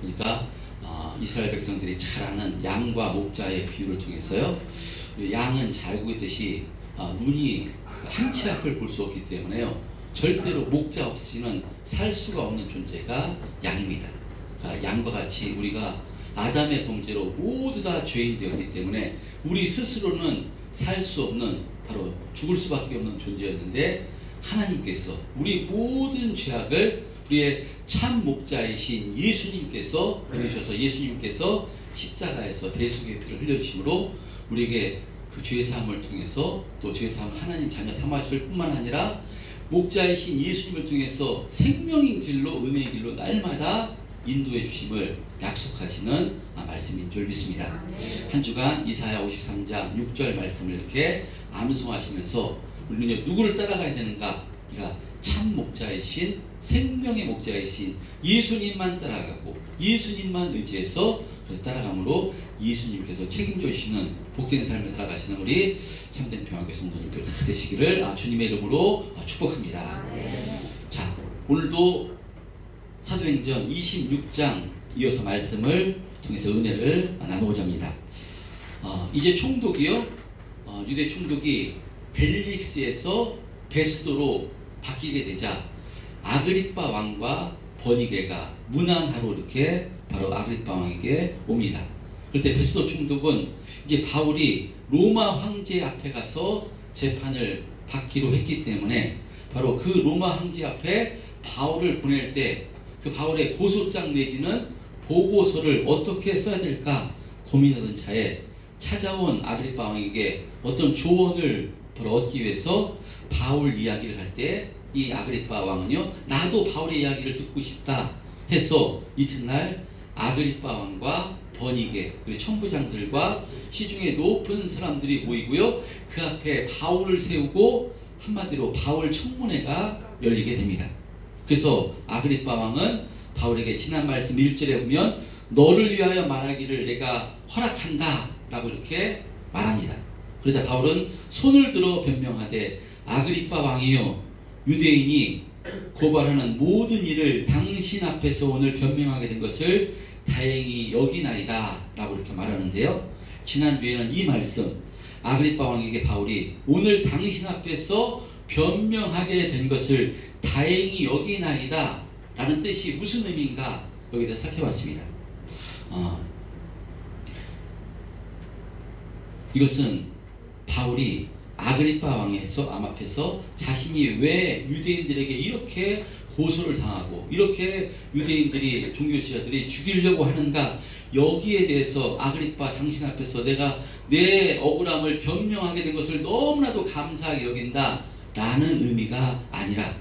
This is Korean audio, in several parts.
그러니까 이스라엘 백성들이 잘 아는 양과 목자의 비유를 통해서요. 양은 잘 보이듯이 눈이 한 치 앞을 볼 수 없기 때문에요. 절대로 목자 없이는 살 수가 없는 존재가 양입니다. 그러니까 양과 같이 우리가 아담의 범죄로 모두 다 죄인 되었기 때문에 우리 스스로는 살 수 없는, 바로 죽을 수밖에 없는 존재였는데, 하나님께서 우리 모든 죄악을 우리의 참 목자이신 예수님께서 보내셔서, 예수님께서 십자가에서 대속의 피를 흘려주심으로 우리에게 그 죄사함을 통해서 또 죄사함 하나님 자녀 삼았을 뿐만 아니라 목자이신 예수님을 통해서 생명인 길로, 은혜의 길로 날마다 인도해 주심을 약속하시는 말씀인 줄 믿습니다. 한 주간 이사야 53장 6절 말씀을 이렇게 암송하시면서 우리는 누구를 따라가야 되는가? 우리가 참 목자이신, 생명의 목자이신 예수님만 따라가고 예수님만 의지해서 따라감으로 예수님께서 책임져 주시는 복된 삶을 살아가시는 우리 참된 평화교회 성도님들 다 되시기를 주님의 이름으로 축복합니다. 자, 오늘도 사도행전 26장 이어서 말씀을 통해서 은혜를 나누고자 합니다. 이제 총독이요, 유대 총독이 벨릭스에서 베스도로 바뀌게 되자 아그리빠 왕과 버니게가 문안하러 이렇게 바로 아그리빠 왕에게 옵니다. 그럴 때 베스도 총독은 이제 바울이 로마 황제 앞에 가서 재판을 받기로 했기 때문에 바로 그 로마 황제 앞에 바울을 보낼 때 그 바울의 고소장 내지는 보고서를 어떻게 써야 될까 고민하던 차에 찾아온 아그리빠 왕에게 어떤 조언을 얻기 위해서 바울 이야기를 할 때 이 아그리빠 왕은요, 나도 바울의 이야기를 듣고 싶다 해서 이튿날 아그리빠 왕과 버니게 그리고 천부장들과 시중에 높은 사람들이 모이고요, 그 앞에 바울을 세우고 한마디로 바울 청문회가 열리게 됩니다. 그래서 아그리빠 왕은 바울에게 지난 말씀 1절에 보면 너를 위하여 말하기를 내가 허락한다 라고 이렇게 말합니다. 그러자 바울은 손을 들어 변명하되 아그리빠 왕이여, 유대인이 고발하는 모든 일을 당신 앞에서 오늘 변명하게 된 것을 다행히 여기나이다 라고 이렇게 말하는데요, 지난주에는 이 말씀 아그리빠 왕에게 바울이 오늘 당신 앞에서 변명하게 된 것을 다행히 여기나이다 라는 뜻이 무슨 의미인가 여기다 살펴봤습니다. 이것은 바울이 아그리빠 왕에서 앞에서 자신이 왜 유대인들에게 이렇게 고소를 당하고 이렇게 유대인들이, 종교지자들이 죽이려고 하는가, 여기에 대해서 아그리빠 당신 앞에서 내가 내 억울함을 변명하게 된 것을 너무나도 감사하게 여긴다 라는 의미가 아니라,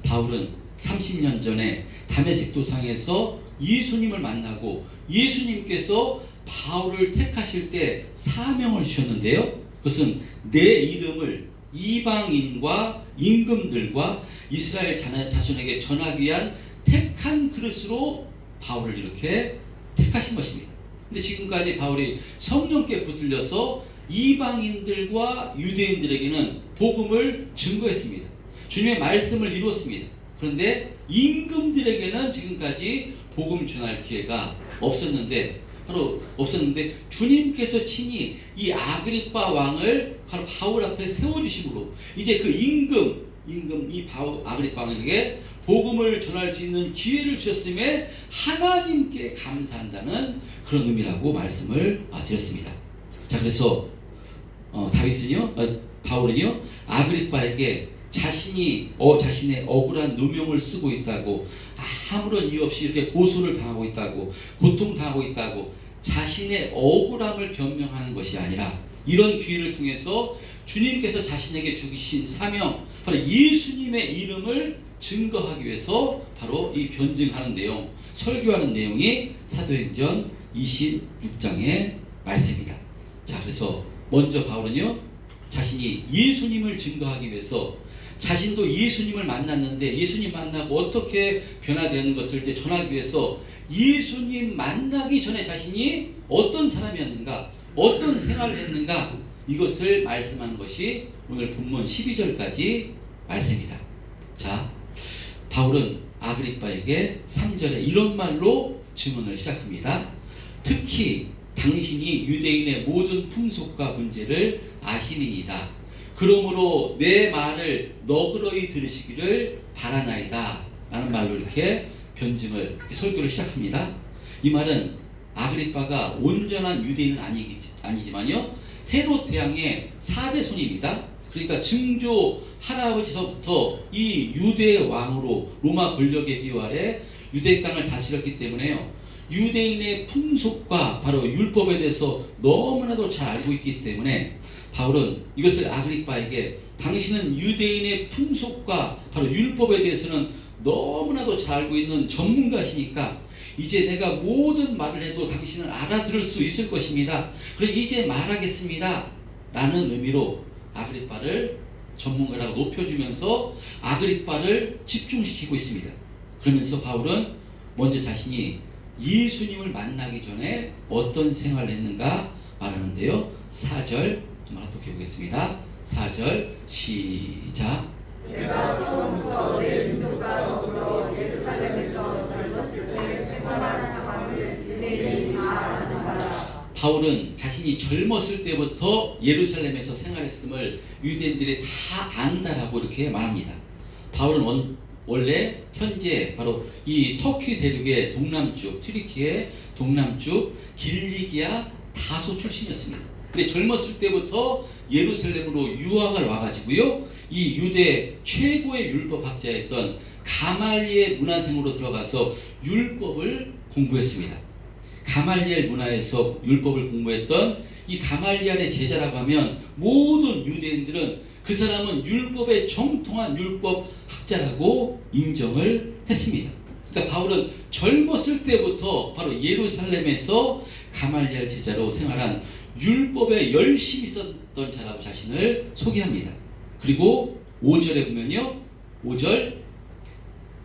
바울은 30년 전에 다메섹 도상에서 예수님을 만나고 예수님께서 바울을 택하실 때 사명을 주셨는데요, 그것은 내 이름을 이방인과 임금들과 이스라엘 자손에게 전하기 위한 택한 그릇으로 바울을 이렇게 택하신 것입니다. 근데 지금까지 바울이 성령께 붙들려서 이방인들과 유대인들에게는 복음을 증거했습니다. 주님의 말씀을 이루었습니다. 그런데 임금들에게는 지금까지 복음 전할 기회가 없었는데 주님께서 친히 이 아그리빠 왕을 바로 바울 앞에 세워주심으로 이제 그 임금 이 아그리빠 왕에게 복음을 전할 수 있는 기회를 주셨음에 하나님께 감사한다는 그런 의미라고 말씀을 드렸습니다. 자, 그래서 바울은요 아그리빠에게 자신의 억울한 누명을 쓰고 있다고, 아무런 이유 없이 이렇게 고소를 당하고 있다고, 고통당하고 있다고 자신의 억울함을 변명하는 것이 아니라 이런 기회를 통해서 주님께서 자신에게 주신 사명, 바로 예수님의 이름을 증거하기 위해서 바로 이 변증하는 내용, 설교하는 내용이 사도행전 26장의 말씀입니다. 자, 그래서 먼저 바울은요 자신이 예수님을 증거하기 위해서 자신도 예수님을 만났는데 예수님 만나고 어떻게 변화되는 것을 이제 전하기 위해서 예수님 만나기 전에 자신이 어떤 사람이었는가, 어떤 생활을 했는가, 이것을 말씀하는 것이 오늘 본문 12절까지 말씀입니다. 자, 바울은 아그리빠에게 3절에 이런 말로 증언을 시작합니다. 특히 당신이 유대인의 모든 풍속과 문제를 아시니이다. 그러므로 내 말을 너그러이 들으시기를 바라나이다. 라는 말로 이렇게 변증을, 이렇게 설교를 시작합니다. 이 말은 아그리빠가 온전한 유대인은 아니지만요, 헤롯 대왕의 4대 손입니다. 그러니까 증조 할아버지서부터 이 유대의 왕으로 로마 권력의 비호 아래 유대 땅을 다스렸기 때문에요, 유대인의 풍속과 바로 율법에 대해서 너무나도 잘 알고 있기 때문에 바울은 이것을 아그리빠에게 당신은 유대인의 풍속과 바로 율법에 대해서는 너무나도 잘 알고 있는 전문가시니까 이제 내가 모든 말을 해도 당신은 알아들을 수 있을 것입니다. 그래 이제 말하겠습니다. 라는 의미로 아그리빠를 전문가라고 높여주면서 아그리빠를 집중시키고 있습니다. 그러면서 바울은 먼저 자신이 예수님을 만나기 전에 어떤 생활을 했는가 말하는데요. 4절 한번 합독해 보겠습니다. 4절 시작. 내가 처음부터 내 민족과 더불어 예루살렘에서 젊었을 때 생활한 상황을 유대인이 다 아는 바라. 바울은 자신이 젊었을 때부터 예루살렘에서 생활했음을 유대인들이 다 안다라고 이렇게 말합니다. 바울은 원래 현재 바로 이 터키 대륙의 동남쪽, 튀르키의 동남쪽 길리기아 다소 출신이었습니다. 근데 젊었을 때부터 예루살렘으로 유학을 와가지고요, 이 유대 최고의 율법학자였던 가말리엘 문화생으로 들어가서 율법을 공부했습니다. 가말리엘 문화에서 율법을 공부했던 이 가말리엘의 제자라고 하면 모든 유대인들은 그 사람은 율법에 정통한 율법학자라고 인정을 했습니다. 그러니까 바울은 젊었을 때부터 바로 예루살렘에서 가말리엘 제자로 생활한 율법에 열심히 있었던 자라고 자신을 소개합니다. 그리고 5절에 보면요, 5절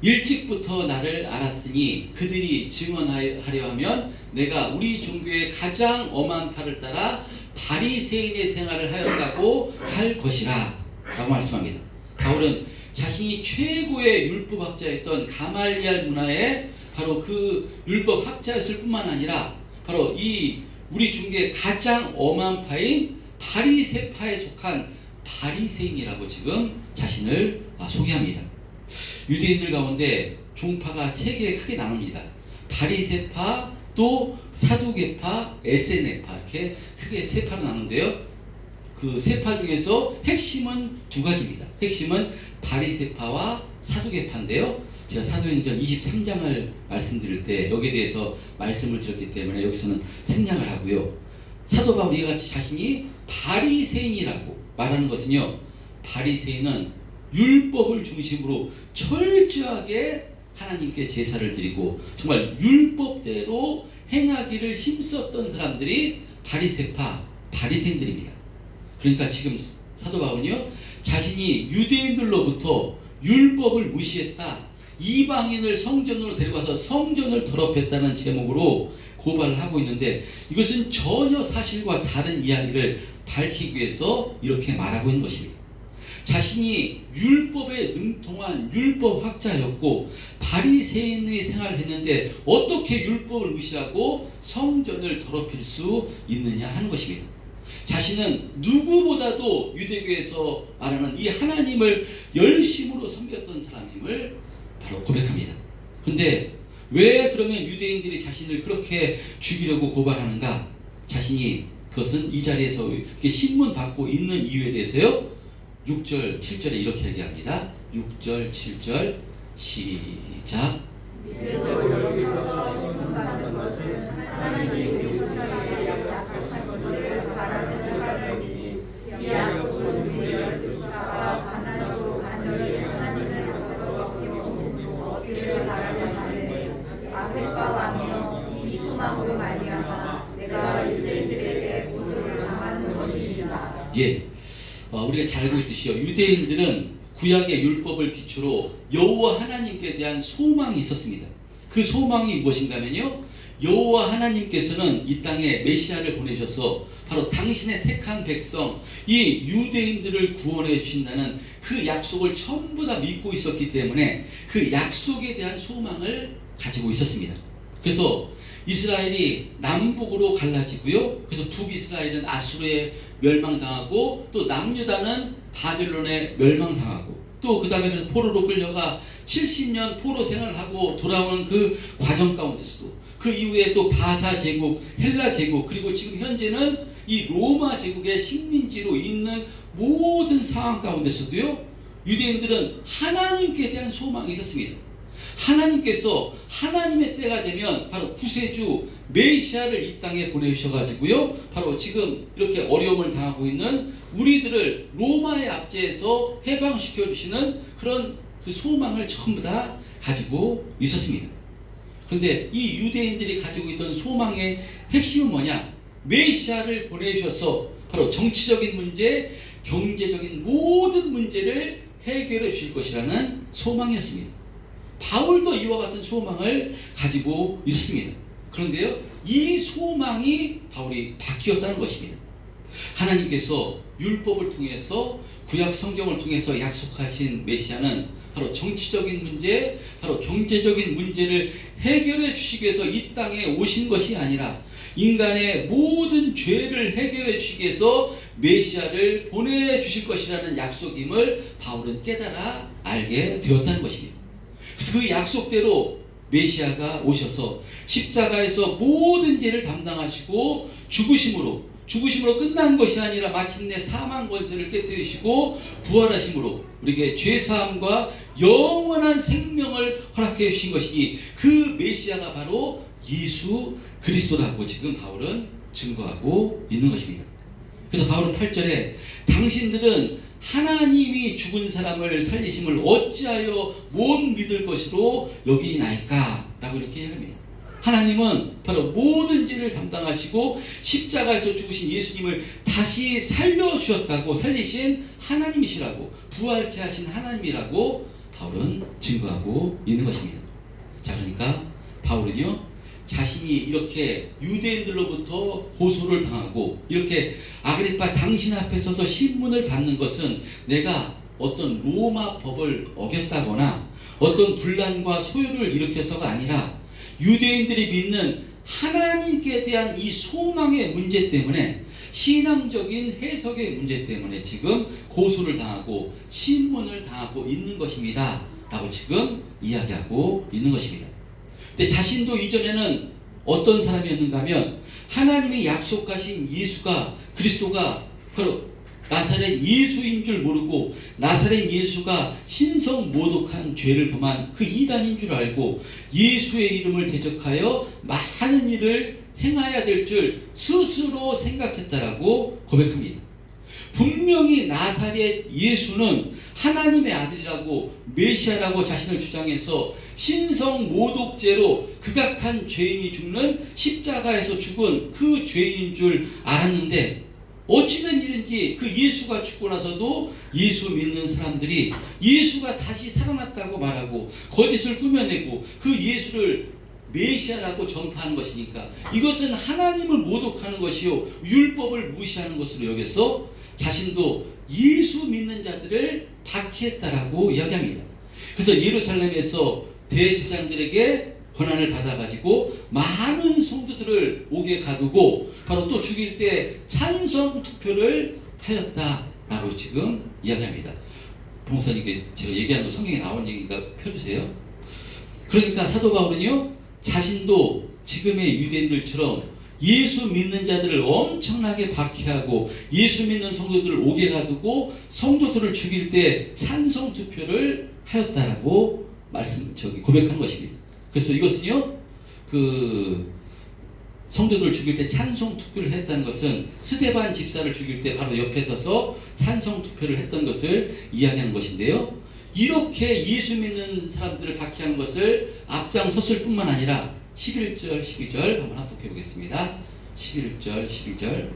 일찍부터 나를 알았으니 그들이 증언하려 하면 내가 우리 종교의 가장 엄한 팔을 따라 바리새인의 생활을 하였다고 할 것이라 라고 말씀합니다. 바울은 자신이 최고의 율법학자였던 가말리엘 문화의 바로 그 율법학자였을 뿐만 아니라 바로 이 우리 종교의 가장 엄한 파인 바리새파에 속한 바리새인이라고 지금 자신을 소개합니다. 유대인들 가운데 종파가 3개에 크게 나눕니다. 바리새파, 또 사두개파, 에세네파, 이렇게 크게 3파로 나누는데요. 그 3파 중에서 핵심은 2가지입니다. 핵심은 바리새파와 사두개파인데요. 제가 사도행전 23장을 말씀드릴 때 여기에 대해서 말씀을 드렸기 때문에 여기서는 생략을 하고요. 사도 바울이 이와 같이 자신이 바리새인이라고 말하는 것은요, 바리새인은 율법을 중심으로 철저하게 하나님께 제사를 드리고 정말 율법대로 행하기를 힘썼던 사람들이 바리새파, 바리새인들입니다. 그러니까 지금 사도 바울은요, 자신이 유대인들로부터 율법을 무시했다, 이방인을 성전으로 데려가서 성전을 더럽혔다는 제목으로 고발을 하고 있는데, 이것은 전혀 사실과 다른 이야기를 밝히기 위해서 이렇게 말하고 있는 것입니다. 자신이 율법에 능통한 율법학자였고 바리새인의 생활을 했는데 어떻게 율법을 무시하고 성전을 더럽힐 수 있느냐 하는 것입니다. 자신은 누구보다도 유대교에서 말하는 이 하나님을 열심으로 섬겼던 사람임을 바로 고백합니다. 근데 왜 그러면 유대인들이 자신을 그렇게 죽이려고 고발하는가? 자신이 그것은 이 자리에서 이렇게 신문 받고 있는 이유에 대해서요, 6절, 7절에 이렇게 얘기합니다. 6절, 7절 시작. 이제도 여기서 신문받는 것은 하나님이 우리 조상에게 약속하신 것을 바라는 바람이니 이 약속은 우리 12지파가 반나절로 간절히 하나님을 얻게 얻기를 바라는 바에 아그리빠 왕이여, 이 소망으로 말미암아 내가 유대인들에게 고소를 당하는 것입니다. 예. 우리가 잘 알고 있듯이요, 유대인들은 구약의 율법을 기초로 여호와 하나님께 대한 소망이 있었습니다. 그 소망이 무엇인가면요, 여호와 하나님께서는 이 땅에 메시아를 보내셔서 바로 당신의 택한 백성 이 유대인들을 구원해 주신다는 그 약속을 전부 다 믿고 있었기 때문에 그 약속에 대한 소망을 가지고 있었습니다. 그래서 이스라엘이 남북으로 갈라지고요. 그래서 북이스라엘은 아수르에 멸망당하고 또 남유다는 바벨론에 멸망당하고 또 그 다음에 그래서 포로로 끌려가 70년 포로 생활을 하고 돌아오는 그 과정 가운데서도 그 이후에 또 바사 제국, 헬라 제국 그리고 지금 현재는 이 로마 제국의 식민지로 있는 모든 상황 가운데서도요. 유대인들은 하나님께 대한 소망이 있었습니다. 하나님께서 하나님의 때가 되면 바로 구세주 메시아를 이 땅에 보내주셔가지고요. 바로 지금 이렇게 어려움을 당하고 있는 우리들을 로마의 압제에서 해방시켜 주시는 그런 그 소망을 전부 다 가지고 있었습니다. 그런데 이 유대인들이 가지고 있던 소망의 핵심은 뭐냐? 메시아를 보내주셔서 바로 정치적인 문제, 경제적인 모든 문제를 해결해 주실 것이라는 소망이었습니다. 바울도 이와 같은 소망을 가지고 있었습니다. 그런데요, 이 소망이 바울이 바뀌었다는 것입니다. 하나님께서 율법을 통해서 구약 성경을 통해서 약속하신 메시아는 바로 정치적인 문제, 바로 경제적인 문제를 해결해 주시기 위해서 이 땅에 오신 것이 아니라 인간의 모든 죄를 해결해 주시기 위해서 메시아를 보내주실 것이라는 약속임을 바울은 깨달아 알게 되었다는 것입니다. 그래서 그 약속대로 메시아가 오셔서 십자가에서 모든 죄를 담당하시고 죽으심으로 끝난 것이 아니라 마침내 사망 권세를 깨뜨리시고 부활하심으로 우리에게 죄사함과 영원한 생명을 허락해 주신 것이니 그 메시아가 바로 예수 그리스도라고 지금 바울은 증거하고 있는 것입니다. 그래서 바울은 8절에 당신들은 하나님이 죽은 사람을 살리심을 어찌하여 못 믿을 것으로 여기나이까? 라고 이렇게 얘기합니다. 하나님은 바로 모든 죄를 담당하시고 십자가에서 죽으신 예수님을 다시 살려주셨다고, 살리신 하나님이시라고, 부활케 하신 하나님이라고 바울은 증거하고 있는 것입니다. 자, 그러니까 바울은요, 자신이 이렇게 유대인들로부터 고소를 당하고 이렇게 아그리파 당신 앞에 서서 신문을 받는 것은 내가 어떤 로마 법을 어겼다거나 어떤 분란과 소요를 일으켜서가 아니라 유대인들이 믿는 하나님께 대한 이 소망의 문제 때문에, 신앙적인 해석의 문제 때문에 지금 고소를 당하고 신문을 당하고 있는 것입니다 라고 지금 이야기하고 있는 것입니다. 근데 자신도 이전에는 어떤 사람이었는가 하면 하나님이 약속하신 예수가, 그리스도가 바로 나사렛 예수인 줄 모르고 나사렛 예수가 신성모독한 죄를 범한 그 이단인 줄 알고 예수의 이름을 대적하여 많은 일을 행해야 될 줄 스스로 생각했다라고 고백합니다. 분명히 나사렛 예수는 하나님의 아들이라고 메시아라고 자신을 주장해서 신성모독죄로 극악한 죄인이 죽는 십자가에서 죽은 그 죄인인 줄 알았는데 어찌된 일인지 그 예수가 죽고 나서도 예수 믿는 사람들이 예수가 다시 살아났다고 말하고 거짓을 꾸며내고 그 예수를 메시아라고 전파하는 것이니까 이것은 하나님을 모독하는 것이요 율법을 무시하는 것으로 여겨서 자신도 예수 믿는 자들을 박해했다라고 이야기합니다. 그래서 예루살렘에서 대제사장들에게 권한을 받아가지고 많은 성도들을 옥에 가두고 바로 또 죽일 때 찬성 투표를 하였다라고 지금 이야기합니다. 목사님께 제가 얘기하는 거 성경에 나온 얘기니까 펴주세요. 그러니까 사도 바울은요, 자신도 지금의 유대인들처럼 예수 믿는 자들을 엄청나게 박해하고 예수 믿는 성도들을 옥에 가두고 성도들을 죽일 때 찬성 투표를 하였다라고 고백하는 것입니다. 그래서 이것은요, 그 성도들을 죽일 때 찬성 투표를 했다는 것은 스데반 집사를 죽일 때 바로 옆에 서서 찬성 투표를 했던 것을 이야기하는 것인데요. 이렇게 예수 믿는 사람들을 박해하는 것을 앞장섰을 뿐만 아니라 11절, 12절 한번 합독해 보겠습니다. 11절, 12절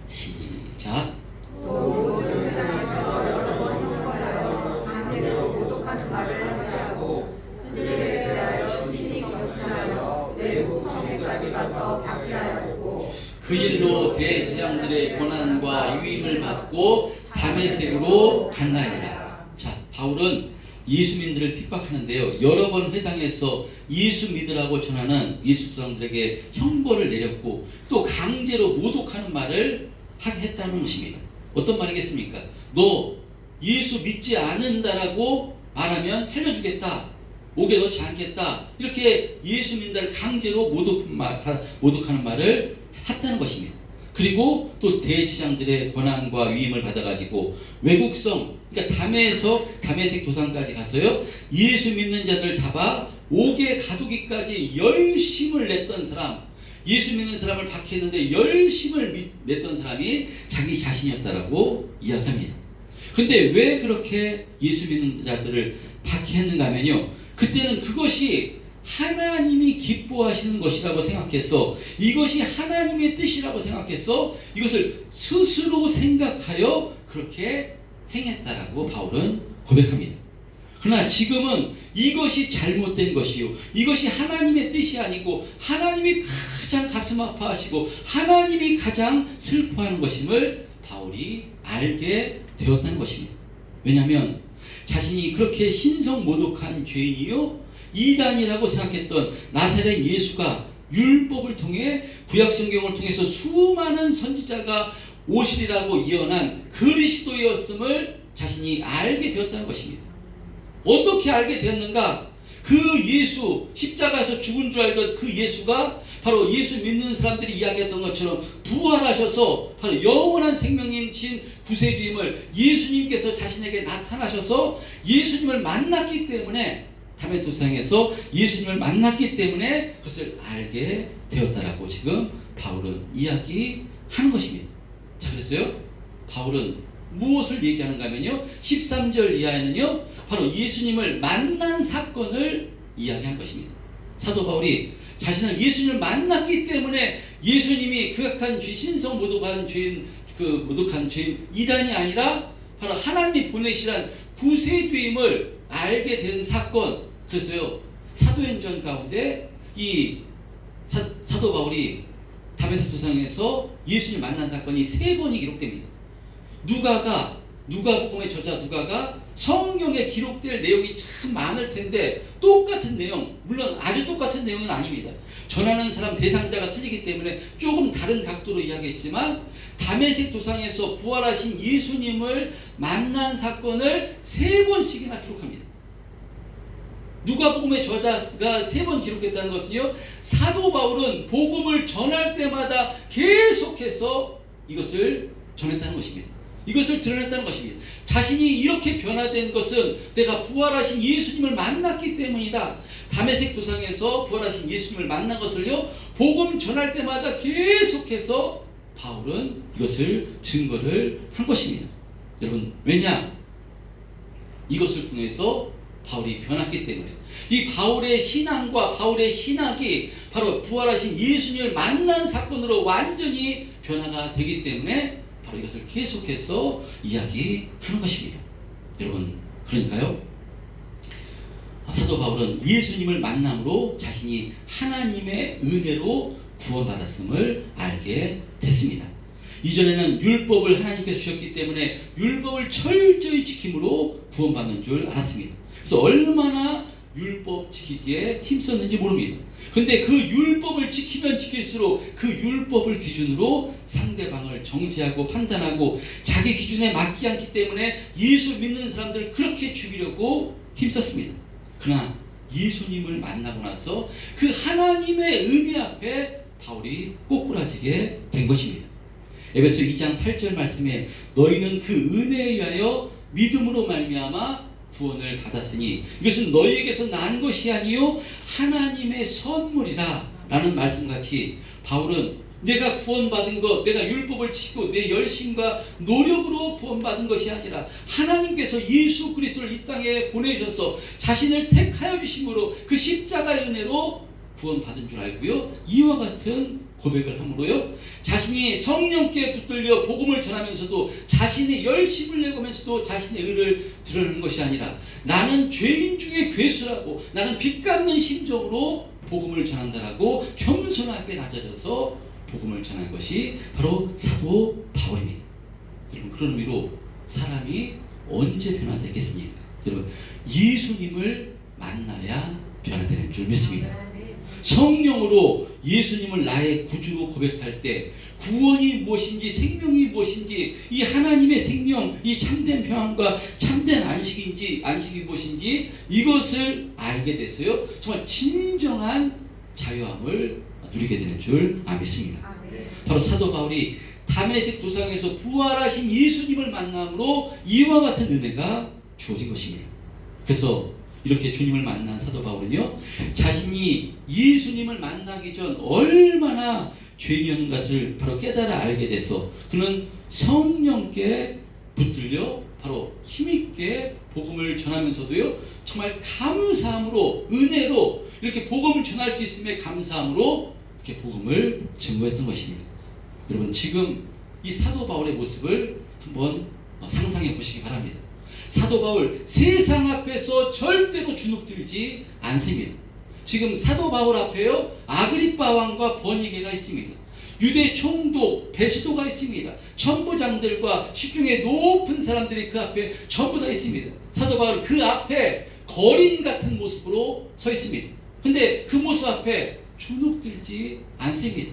시작. 모든 회당에서 여러 번 형벌하여 강제로 모독하는 말을 하게 하고 그들에 대하여 심히 경탄하여 외국 성에까지 가서 박해하였고 그 일로 대제사장들의 고난과 유임을 받고 다메섹으로 갔나이다. 자, 바울은 예수민들을 핍박하는데요. 여러 번 회당에서 예수 믿으라고 전하는 예수 사람들에게 형벌을 내렸고 또 강제로 모독하는 말을 하게 했다는 것입니다. 어떤 말이겠습니까? 너 예수 믿지 않는다라고 말하면 살려주겠다. 옥에 넣지 않겠다. 이렇게 예수 믿는다를 강제로 모독하는 말을 했다는 것입니다. 그리고 또 대제사장들의 권한과 위임을 받아가지고 외국성, 그러니까 다메섹 도상까지 가서요, 예수 믿는 자들 잡아 옥에 가두기까지 열심을 냈던 사람, 예수 믿는 사람을 박해했는데 열심을 냈던 사람이 자기 자신이었다라고 이야기합니다. 근데 왜 그렇게 예수 믿는 자들을 박해했는가 하면요, 그때는 그것이 하나님이 기뻐하시는 것이라고 생각해서, 이것이 하나님의 뜻이라고 생각해서 이것을 스스로 생각하여 그렇게 행했다라고 바울은 고백합니다. 그러나 지금은 이것이 잘못된 것이요, 이것이 하나님의 뜻이 아니고 하나님이 가장 가슴 아파하시고 하나님이 가장 슬퍼하는 것임을 바울이 알게 되었다는 것입니다. 왜냐하면 자신이 그렇게 신성모독한 죄인이요 이단이라고 생각했던 나사렛 예수가 율법을 통해 구약성경을 통해서 수많은 선지자가 오시리라고 예언한 그리스도였음을 자신이 알게 되었다는 것입니다. 어떻게 알게 되었는가? 그 예수, 십자가에서 죽은 줄 알던 그 예수가 바로 예수 믿는 사람들이 이야기했던 것처럼 부활하셔서 바로 영원한 생명이신 구세주임을 예수님께서 자신에게 나타나셔서 예수님을 만났기 때문에, 다메섹 도상에서 예수님을 만났기 때문에 그것을 알게 되었다라고 지금 바울은 이야기하는 것입니다. 자, 그래서요, 바울은 무엇을 얘기하는가 하면요, 13절 이하에는요, 바로 예수님을 만난 사건을 이야기한 것입니다. 사도 바울이 자신은 예수님을 만났기 때문에 예수님이 극악한 죄, 신성 모독한 죄인, 모독한 죄인 이단이 아니라 바로 하나님이 보내시란 구세주임을 알게 된 사건. 그래서요, 사도행전 가운데 이 사도 바울이 다메섹 도상에서 예수님 만난 사건이 3번이 기록됩니다. 누가복음의 저자 누가가 성경에 기록될 내용이 참 많을 텐데 똑같은 내용, 물론 아주 똑같은 내용은 아닙니다. 전하는 사람 대상자가 틀리기 때문에 조금 다른 각도로 이야기했지만 다메섹 도상에서 부활하신 예수님을 만난 사건을 3번씩이나 기록합니다. 누가복음의 저자가 3번 기록했다는 것은요, 사도 바울은 복음을 전할 때마다 계속해서 이것을 전했다는 것입니다. 이것을 드러냈다는 것입니다. 자신이 이렇게 변화된 것은 내가 부활하신 예수님을 만났기 때문이다. 다메섹 도상에서 부활하신 예수님을 만난 것을요, 복음 전할 때마다 계속해서 바울은 이것을 증거를 한 것입니다. 여러분, 왜냐? 이것을 통해서 바울이 변했기 때문에, 이 바울의 신앙과 바울의 신학이 바로 부활하신 예수님을 만난 사건으로 완전히 변화가 되기 때문에 바로 이것을 계속해서 이야기하는 것입니다. 여러분, 그러니까요, 사도 바울은 예수님을 만남으로 자신이 하나님의 은혜로 구원받았음을 알게 됐습니다. 이전에는 율법을 하나님께서 주셨기 때문에 율법을 철저히 지킴으로 구원받는 줄 알았습니다. 그래서 얼마나 율법 지키기에 힘썼는지 모릅니다. 근데 그 율법을 지키면 지킬수록 그 율법을 기준으로 상대방을 정죄하고 판단하고 자기 기준에 맞지 않기 때문에 예수 믿는 사람들을 그렇게 죽이려고 힘썼습니다. 그러나 예수님을 만나고 나서 그 하나님의 은혜 앞에 바울이 꼬꾸라지게 된 것입니다. 에베소 2장 8절 말씀에 너희는 그 은혜에 의하여 믿음으로 말미암아 구원을 받았으니 이것은 너희에게서 난 것이 아니요 하나님의 선물이라 라는 말씀같이 바울은 내가 구원받은 것, 내가 율법을 지키고 내 열심과 노력으로 구원받은 것이 아니라 하나님께서 예수 그리스도를 이 땅에 보내셔서 자신을 택하여 주심으로 그 십자가의 은혜로 구원받은 줄 알고요, 이와 같은 고백을 함으로요, 자신이 성령께 붙들려 복음을 전하면서도 자신의 열심을 내고면서도 자신의 의를 드러내는 것이 아니라 나는 죄인 중에 괴수라고, 나는 빚 갚는 심정으로 복음을 전한다라고 겸손하게 낮아져서 복음을 전한 것이 바로 사도 바울입니다. 여러분, 그런 의미로 사람이 언제 변화되겠습니까? 여러분, 예수님을 만나야 변화되는 줄 믿습니다. 성령으로 예수님을 나의 구주로 고백할 때 구원이 무엇인지, 생명이 무엇인지, 이 하나님의 생명, 이 참된 평안과 참된 안식이 무엇인지 이것을 알게 돼서요, 정말 진정한 자유함을 누리게 되는 줄 믿습니다. 바로 사도 바울이 다메섹 도상에서 부활하신 예수님을 만남으로 이와 같은 은혜가 주어진 것입니다. 그래서 이렇게 주님을 만난 사도 바울은요, 자신이 예수님을 만나기 전 얼마나 죄인이었는 것을 바로 깨달아 알게 돼서 그는 성령께 붙들려 바로 힘있게 복음을 전하면서도요, 정말 감사함으로, 은혜로 이렇게 복음을 전할 수 있음에 감사함으로 이렇게 복음을 증거했던 것입니다. 여러분, 지금 이 사도 바울의 모습을 한번 상상해 보시기 바랍니다. 사도 바울, 세상 앞에서 절대로 주눅들지 않습니다. 지금 사도 바울 앞에요, 아그리빠 왕과 버니게가 있습니다. 유대 총독 베스도가 있습니다. 천부장들과 시중에 높은 사람들이 그 앞에 전부 다 있습니다. 사도 바울 그 앞에 거린 같은 모습으로 서 있습니다. 근데 그 모습 앞에 주눅들지 않습니다.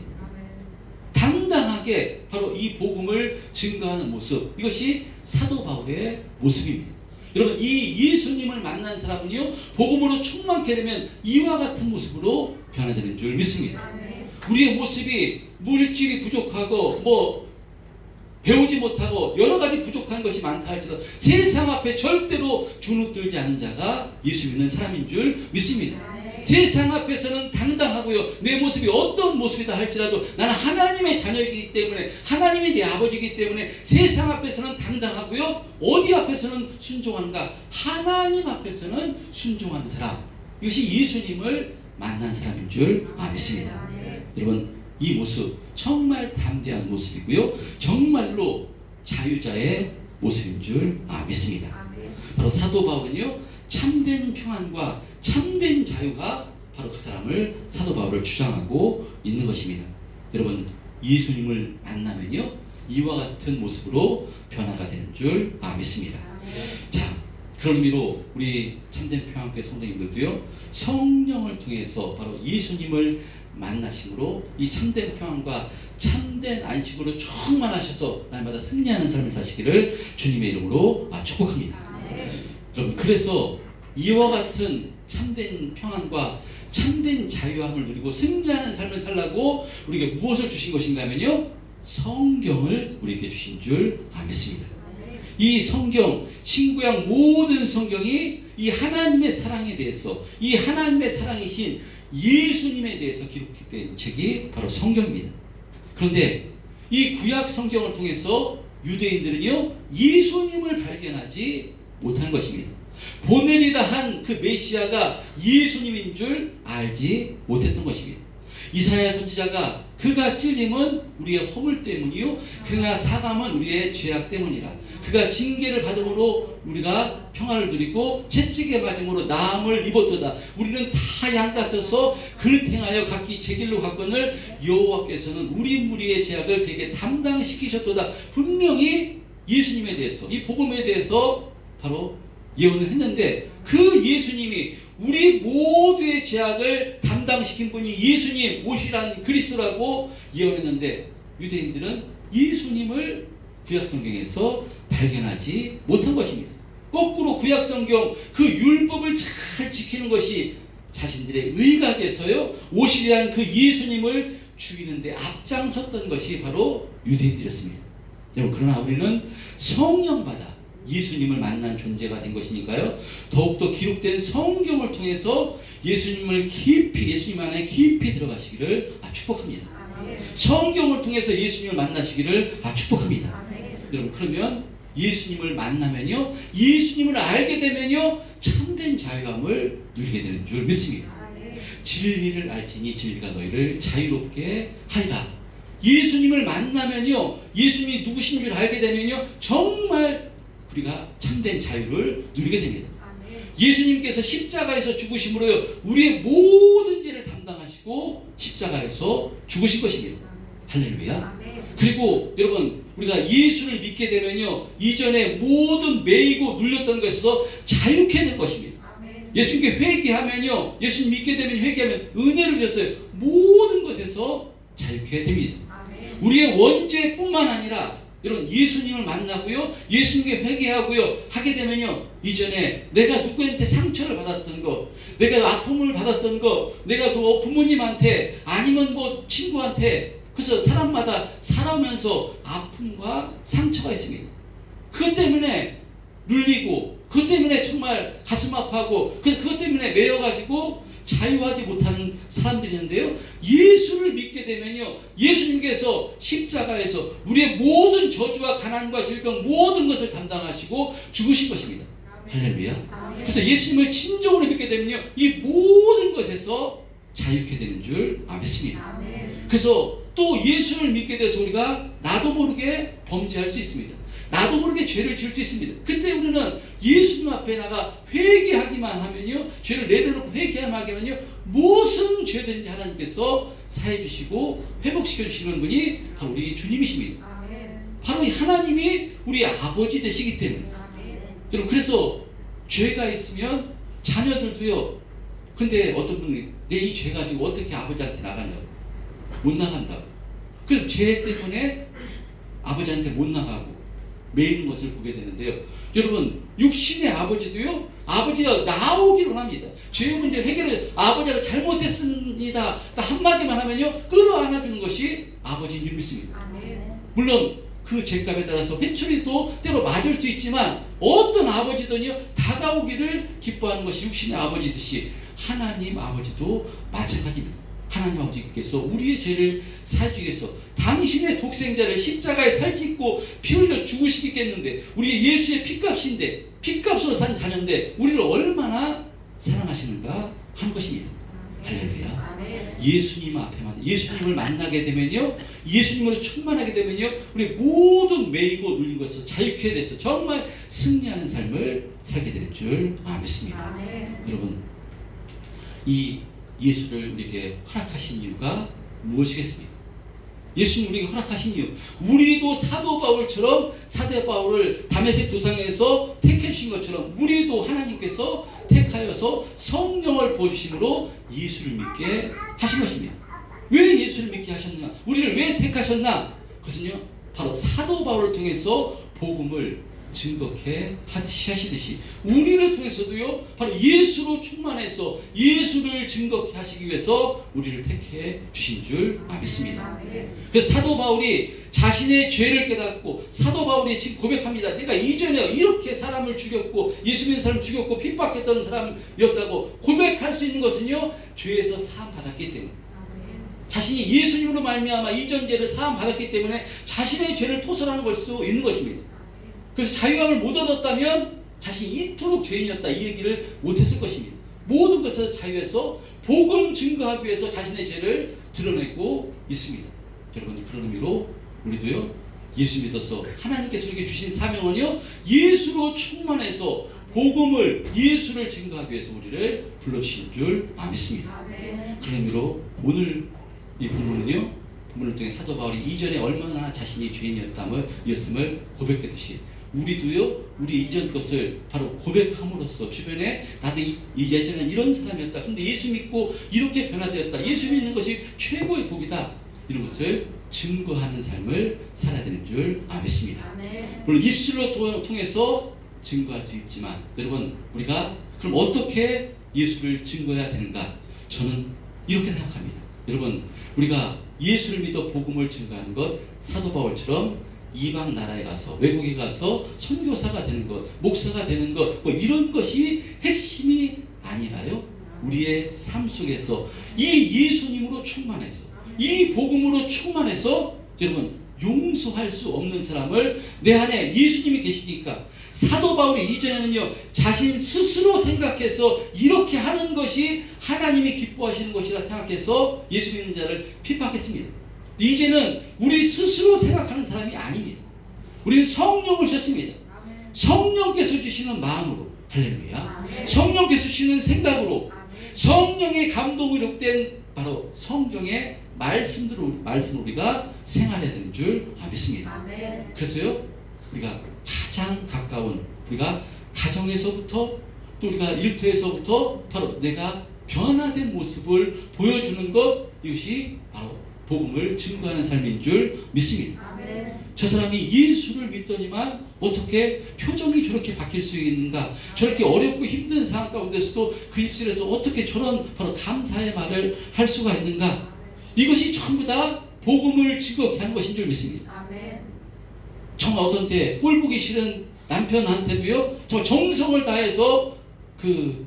당당하게 바로 이 복음을 증거하는 모습, 이것이 사도 바울의 모습입니다. 여러분, 이 예수님을 만난 사람은요, 복음으로 충만케 되면 이와 같은 모습으로 변화되는 줄 믿습니다. 우리의 모습이 물질이 부족하고 배우지 못하고 여러 가지 부족한 것이 많다 할지라도 세상 앞에 절대로 주눅들지 않은 자가 예수 믿는 사람인 줄 믿습니다. 세상 앞에서는 당당하고요, 내 모습이 어떤 모습이다 할지라도 나는 하나님의 자녀이기 때문에, 하나님이 내 아버지이기 때문에 세상 앞에서는 당당하고요, 어디 앞에서는 순종하는가? 하나님 앞에서는 순종하는 사람, 이것이 예수님을 만난 사람인 줄 믿습니다. 여러분, 이 모습 정말 담대한 모습이고요, 정말로 자유자의 모습인 줄 믿습니다. 바로 사도 바울은요, 참된 평안과 참된 자유가 바로 그 사람을, 사도 바울을 주장하고 있는 것입니다. 여러분, 예수님을 만나면요, 이와 같은 모습으로 변화가 되는 줄 믿습니다. 자, 그런 의미로 우리 참된 평안교회 성도님들도요, 성령을 통해서 바로 예수님을 만나심으로 이 참된 평안과 참된 안식으로 충만하셔서 날마다 승리하는 삶을 사시기를 주님의 이름으로 축복합니다. 여러분, 그래서 이와 같은 참된 평안과 참된 자유함을 누리고 승리하는 삶을 살라고 우리에게 무엇을 주신 것인가 하면요, 성경을 우리에게 주신 줄 믿습니다. 이 성경, 신구약 모든 성경이 이 하나님의 사랑에 대해서, 이 하나님의 사랑이신 예수님에 대해서 기록된 책이 바로 성경입니다. 그런데 이 구약 성경을 통해서 유대인들은요, 예수님을 발견하지 못한 것입니다. 보내리라 한 그 메시아가 예수님인 줄 알지 못했던 것입니다. 이사야 선지자가 그가 찔림은 우리의 허물 때문이요, 그가 사감은 우리의 죄악 때문이라. 그가 징계를 받음으로 우리가 평안을 누리고 채찍에 맞음으로 나음을 입었도다. 우리는 다 양 같아서 그릇 행하여 각기 제 길로 갔거늘 여호와께서는 우리 무리의 죄악을 그에게 담당시키셨도다. 분명히 예수님에 대해서, 이 복음에 대해서 바로 예언을 했는데, 그 예수님이 우리 모두의 죄악을 담당시킨 분이 예수님, 오시란 그리스도라고 예언했는데, 유대인들은 예수님을 구약성경에서 발견하지 못한 것입니다. 거꾸로 구약성경 그 율법을 잘 지키는 것이 자신들의 의가 돼서요, 오시란 그 예수님을 죽이는데 앞장섰던 것이 바로 유대인들이었습니다. 여러분, 그러나 우리는 성령받아 예수님을 만난 존재가 된 것이니까요, 더욱더 기록된 성경을 통해서 예수님을 깊이, 예수님 안에 깊이 들어가시기를 축복합니다. 성경을 통해서 예수님을 만나시기를 축복합니다. 여러분, 그러면 예수님을 만나면요, 예수님을 알게 되면요, 참된 자유함을 누리게 되는 줄 믿습니다. 진리를 알지니 진리가 너희를 자유롭게 하리라. 예수님을 만나면요, 예수님이 누구신 줄 알게 되면요, 정말 우리가 참된 자유를 누리게 됩니다. 예수님께서 십자가에서 죽으심으로요, 우리의 모든 죄를 담당하시고 십자가에서 죽으신 것입니다. 할렐루야. 아멘. 그리고 여러분 우리가 예수를 믿게 되면요 이전에 모든 매이고 눌렸던 것에서 자유케 될 것입니다. 아멘. 예수님께 회개하면요 예수님 믿게 되면 회개하면 은혜를 주셨어요. 모든 것에서 자유케 됩니다. 아멘. 우리의 원죄뿐만 아니라 여러분 예수님을 만나고요 예수님께 회개하고요 하게 되면요 이전에 내가 누구한테 상처를 받았던 거, 내가 아픔을 받았던 거, 내가 그 부모님한테 아니면 뭐 친구한테, 그래서 사람마다 살아오면서 아픔과 상처가 있습니다. 그것 때문에 눌리고 그것 때문에 정말 가슴 아파하고 그것 때문에 매여가지고 자유하지 못하는 사람들이 있는데요 예수를 믿게 되면요 예수님께서 십자가에서 우리의 모든 저주와 가난과 질병 모든 것을 담당하시고 죽으신 것입니다. 할렐루야. 아멘. 그래서 예수님을 진정으로 믿게 되면요 이 모든 것에서 자유케 되는 줄 믿습니다. 아멘. 그래서 또 예수를 믿게 돼서 우리가 나도 모르게 범죄할 수 있습니다. 나도 모르게 죄를 지을 수 있습니다. 그때 우리는 예수님 앞에 나가 회개하기만 하면요 죄를 내려놓고 회개하기만 하면요 무슨 죄든지 하나님께서 사해 주시고 회복시켜 주시는 분이 바로 우리 주님이십니다. 아멘. 바로 이 하나님이 우리 아버지 되시기 때문에 아멘. 여러분 그래서 죄가 있으면 자녀들도요 근데 어떤 분이 내 이 죄 가지고 어떻게 아버지한테 나가냐고 못 나간다고. 그래서 죄 때문에 아버지한테 못 나가고 매이는 것을 보게 되는데요 여러분 육신의 아버지도요 아버지가 나오기로 합니다. 죄의 문제를 해결해 아버지가 잘못했습니다 딱 한마디만 하면요 끌어안아주는 것이 아버지인 줄 믿습니다. 아멘. 물론 그 죄값에 따라서 회초리도 때로 맞을 수 있지만 어떤 아버지든요 다가오기를 기뻐하는 것이 육신의 아버지듯이 하나님 아버지도 마찬가지입니다. 하나님 아버지께서 우리의 죄를 사주기 위해서 당신의 독생자를 십자가에 살찌고 피 흘려 죽으시겠는데 우리 예수의 피값인데 피값으로 산 자녀인데 우리를 얼마나 사랑하시는가 하는 것입니다. 할렐루야. 아멘. 예수님 앞에만 예수님을 만나게 되면요 예수님으로 충만하게 되면요 우리 모든 매이고 눌린 것을 자유케 돼서 정말 승리하는 삶을 살게 될 줄 믿습니다. 아멘. 여러분 이 예수를 우리에게 허락하신 이유가 무엇이겠습니까? 예수님 우리에게 허락하신 이유 우리도 사도 바울처럼 사도 바울을 다메섹 도상에서 택해 주신 것처럼 우리도 하나님께서 택하여서 성령을 부어주심으로 예수를 믿게 하신 것입니다. 왜 예수를 믿게 하셨나? 우리를 왜 택하셨나? 그것은요 바로 사도 바울을 통해서 복음을 증거케 하시듯이 우리를 통해서도요 바로 예수로 충만해서 예수를 증거케 하시기 위해서 우리를 택해 주신 줄 믿습니다. 아멘. 그래서 사도 바울이 자신의 죄를 깨닫고 사도 바울이 지금 고백합니다. 내가 이전에 이렇게 사람을 죽였고 예수 믿는 사람 죽였고 핍박했던 사람이었다고 고백할 수 있는 것은요 죄에서 사함 받았기 때문에 아멘. 자신이 예수님으로 말미암아 이전 죄를 사함 받았기 때문에 자신의 죄를 토설하는 걸 수 있는 것입니다. 그래서 자유함을 못 얻었다면 자신이 이토록 죄인이었다 이 얘기를 못했을 것입니다. 모든 것에서 자유해서 복음 증거하기 위해서 자신의 죄를 드러내고 있습니다. 여러분 그런 의미로 우리도요 예수 믿어서 하나님께서 우리에게 주신 사명은요 예수로 충만해서 복음을 예수를 증거하기 위해서 우리를 불러주신 줄 믿습니다. 아멘. 그런 의미로 오늘 이 본문은요 본문을 통해 사도 바울이 이전에 얼마나 자신이 죄인이었음을 고백했듯이 우리도요 우리 이전 것을 바로 고백함으로써 주변에 나도 예전에 이런 사람이었다 근데 예수 믿고 이렇게 변화되었다 예수 믿는 것이 최고의 복이다 이런 것을 증거하는 삶을 살아야 되는 줄 믿습니다. 아멘. 물론 입술로 통해서 증거할 수 있지만 여러분 우리가 그럼 어떻게 예수를 증거해야 되는가? 저는 이렇게 생각합니다. 여러분 우리가 예수를 믿어 복음을 증거하는 것 사도 바울처럼 이방 나라에 가서 외국에 가서 선교사가 되는 것 목사가 되는 것 뭐 이런 것이 핵심이 아니라요 우리의 삶 속에서 이 예수님으로 충만해서 이 복음으로 충만해서 여러분 용서할 수 없는 사람을 내 안에 예수님이 계시니까 사도 바울이 이전에는요 자신 스스로 생각해서 이렇게 하는 것이 하나님이 기뻐하시는 것이라 생각해서 예수 믿는 자를 핍박했습니다. 이제는 우리 스스로 생각하는 사람이 아닙니다. 우리는 성령을 줬습니다. 아멘. 성령께서 주시는 마음으로 할렐루야 아멘. 성령께서 주시는 생각으로 아멘. 성령의 감동으로 된 바로 성경의 말씀을 우리가 생활해야 되는 줄 믿습니다. 아멘. 그래서요, 우리가 가장 가까운 우리가 가정에서부터 또 우리가 일터에서부터 바로 내가 변화된 모습을 보여주는 것, 이것이 바로 복음을 증거하는 삶인 줄 믿습니다. 아멘. 저 사람이 예수를 믿더니만 어떻게 표정이 저렇게 바뀔 수 있는가, 저렇게 어렵고 힘든 상황 가운데서도 그 입술에서 어떻게 저런 바로 감사의 말을 할 수가 있는가, 이것이 전부 다 복음을 즐겁게 하는 것인 줄 믿습니다. 아멘. 정말 어떤 때 꼴보기 싫은 남편한테도요, 정말 정성을 다해서 그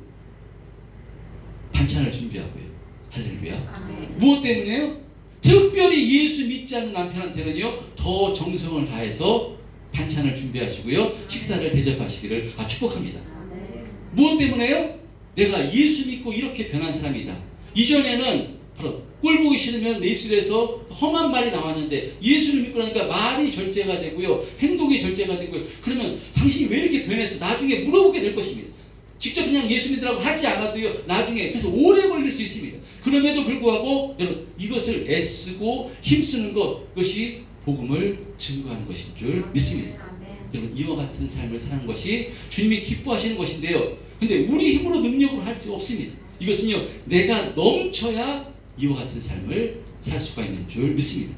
반찬을 준비하고요. 할렐루야. 아멘. 무엇 때문에요? 특별히 예수 믿지 않는 남편한테는요, 더 정성을 다해서 반찬을 준비하시고요, 식사를 대접하시기를 축복합니다. 아멘. 무엇 때문에요? 내가 예수 믿고 이렇게 변한 사람이다. 이전에는 바로 꼴 보기 싫으면 내 입술에서 험한 말이 나왔는데 예수를 믿고 나니까 말이 절제가 되고요, 행동이 절제가 되고요. 그러면 당신이 왜 이렇게 변했어? 나중에 물어보게 될 것입니다. 직접 그냥 예수 믿으라고 하지 않아도요, 나중에 그래서 오래 걸릴 수 있습니다. 그럼에도 불구하고 여러분, 이것을 애쓰고 힘쓰는 것, 그것이 복음을 증거하는 것인 줄 믿습니다. 아멘. 여러분, 이와 같은 삶을 사는 것이 주님이 기뻐하시는 것인데요, 근데 우리 힘으로 능력으로 할 수 없습니다. 이것은요, 내가 넘쳐야 이와 같은 삶을 살 수가 있는 줄 믿습니다.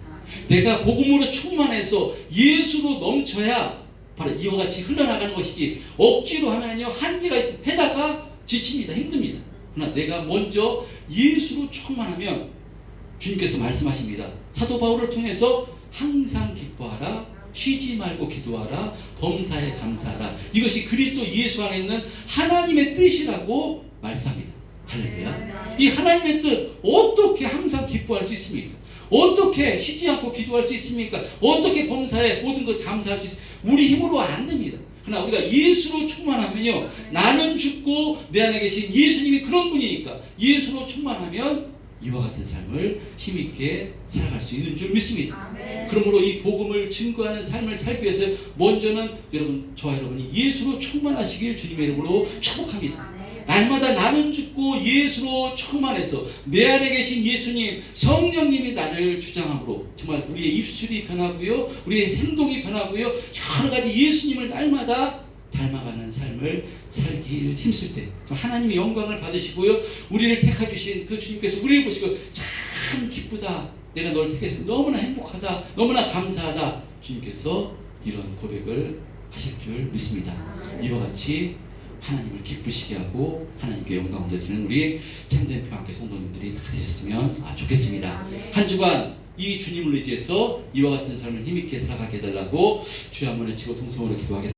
내가 복음으로 충만해서 예수로 넘쳐야 바로 이와 같이 흘러나가는 것이지, 억지로 하면요 한계가 있어, 해다가 지칩니다. 힘듭니다. 그러나 내가 먼저 예수로 충만하면 주님께서 말씀하십니다. 사도 바울을 통해서 항상 기뻐하라, 쉬지 말고 기도하라, 범사에 감사하라. 이것이 그리스도 예수 안에 있는 하나님의 뜻이라고 말씀합니다. 할렐루야. 이 하나님의 뜻, 어떻게 항상 기뻐할 수 있습니까? 어떻게 쉬지 않고 기도할 수 있습니까? 어떻게 범사에 모든 것 감사할 수 있습니까? 우리 힘으로 안 됩니다. 그러나 우리가 예수로 충만하면요, 나는 죽고 내 안에 계신 예수님이 그런 분이니까 예수로 충만하면 이와 같은 삶을 힘있게 살아갈 수 있는 줄 믿습니다. 아멘. 그러므로 이 복음을 증거하는 삶을 살기 위해서 먼저는 여러분, 저와 여러분이 예수로 충만하시길 주님의 이름으로 축복합니다. 아멘. 날마다 나는 죽고 예수로 충만해서 내 안에 계신 예수님, 성령님이 나를 주장함으로 정말 우리의 입술이 변하고요, 우리의 행동이 변하고요, 여러 가지 예수님을 날마다 닮아가는 삶을 살기 힘쓸 때 하나님의 영광을 받으시고요, 우리를 택하주신 그 주님께서 우리를 보시고 참 기쁘다, 내가 널 택해서 너무나 행복하다, 너무나 감사하다, 주님께서 이런 고백을 하실 줄 믿습니다. 이와 같이 하나님을 기쁘시게 하고 하나님께 영광 올려드리는 우리 참된 평안교회 성도님들이 다 되셨으면 좋겠습니다. 한 주간 이 주님을 의지해서 이와 같은 삶을 힘있게 살아가게 해달라고 주여 한번 외치고 통성으로 기도하겠습니다.